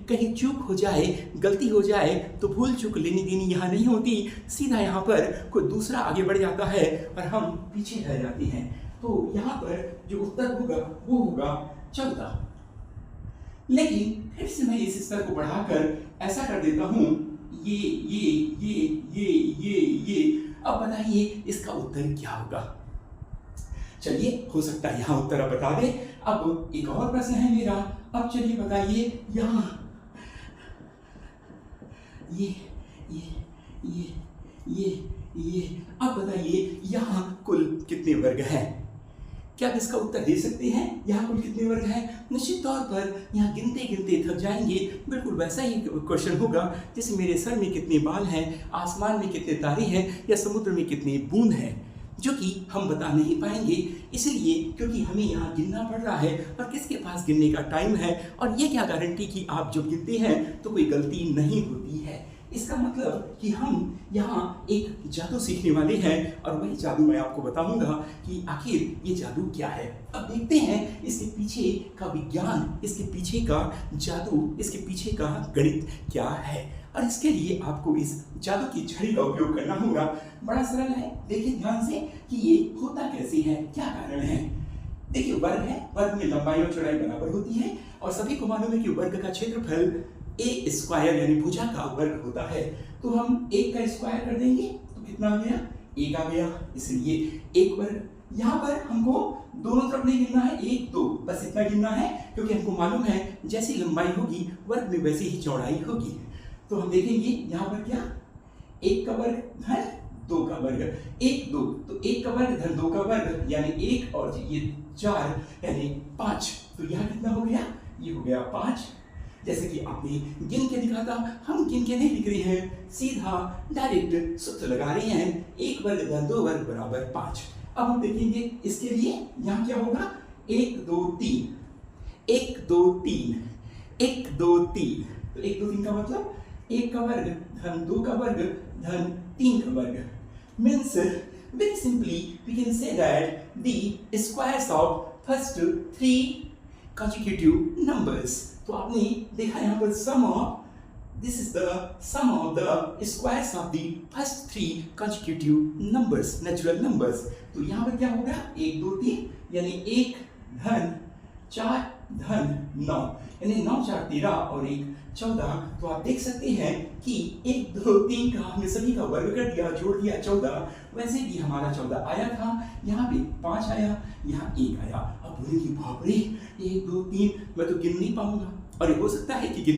कहीं चूक हो जाए, गलती हो जाए तो भूल चूक लेनी देनी यहाँ नहीं होती, सीधा यहाँ पर कोई दूसरा आगे बढ़ जाता है और हम पीछे रह जाते हैं। तो यहाँ पर जो उत्तर होगा वो होगा 14। लेकिन फिर से मैं इस स्तर को बढ़ाकर ऐसा कर देता हूँ, ये। अब बताइए इसका उत्तर क्या होगा। चलिए, हो सकता है यहाँ उत्तर आप बता दे। अब एक और प्रश्न है मेरा। अब चलिए बताइए यहाँ ये। अब बताइए यहाँ कुल कितने वर्ग हैं? क्या आप इसका उत्तर दे सकते हैं? यहाँ कुल कितने वर्ग हैं? निश्चित तौर पर यहाँ गिनते गिनते थक जाएंगे। बिल्कुल वैसा ही क्वेश्चन होगा जैसे मेरे सर में कितने बाल हैं, आसमान में कितने तारे हैं या समुद्र में कितने बूंद हैं, जो कि हम बता नहीं पाएंगे, इसलिए क्योंकि हमें यहाँ गिनना पड़ रहा है और किसके पास गिनने का टाइम है। और ये क्या गारंटी कि आप जब गिनते हैं तो कोई गलती नहीं होती है। इसका मतलब कि हम यहाँ एक जादू सीखने वाले हैं और वही जादू मैं आपको बताऊंगा कि आखिर ये जादू क्या है। अब देखते हैं इसके पीछे का विज्ञान, इसके पीछे का जादू, इसके पीछे का गणित क्या है। और इसके लिए आपको इस जादू की छड़ी का उपयोग करना होगा। बड़ा सरल है, देखिए ध्यान से कि ये होता कैसे है, क्या कारण है। देखिए वर्ग है, वर्ग में लंबाई और चौड़ाई बराबर होती है और सभी को मालूम है कि वर्ग का क्षेत्रफल ए स्क्वायर यानी भुजा का वर्ग होता है। तो हम एक का स्क्वायर कर देंगे तो कितना आ गया? एक आ गया। इसलिए एक वर्ग। यहाँ पर हमको दोनों तरफ नहीं गिनना है, एक दो बस इतना गिनना है, क्योंकि हमको मालूम है जैसी लंबाई होगी वर्ग में वैसी ही चौड़ाई होगी। तो हम देखेंगे यहाँ पर क्या, एक का वर्ग धन दो का वर्ग, एक दो, तो एक का वर्ग धन दो का वर्ग यानी एक और ये 4 यानी 5। तो यहाँ कितना हो गया? ये हो गया 5। जैसे कि आपने गिन के दिखा था, हम गिन के नहीं लिख रहे हैं, सीधा डायरेक्ट सूत्र लगा रहे हैं, एक वर्ग धन दो वर्ग बराबर 5। अब हम देखेंगे इसके लिए यहाँ क्या होगा, 1 2 3, 1 2 3, 1 2 3। तो 1 2 3 का मतलब एक का वर्ग धन दो का वर्ग धन 3 का वर्ग। Means very simply we can say that the squares of first 3 consecutive numbers. तो आपने देखा यहाँ पर sum of this is the sum of the squares of the first 3 consecutive numbers, natural numbers. तो यहाँ पर क्या होगा, 1 2 3 यानी 1 धन 4 धन 9 यानी 9 4 13 और 1 14। तो आप देख सकते हैं कि 1 2 3 का हमने सभी का वर्ग कर दिया, जोड़ दिया 14। वैसे भी हमारा 14 आया था, यहाँ पे 5 आया, यहाँ 1 आया। अब बोलेंगे बाप रे 1 2 3 मैं तो गिन नहीं पाऊंगा। और हो सकता है कि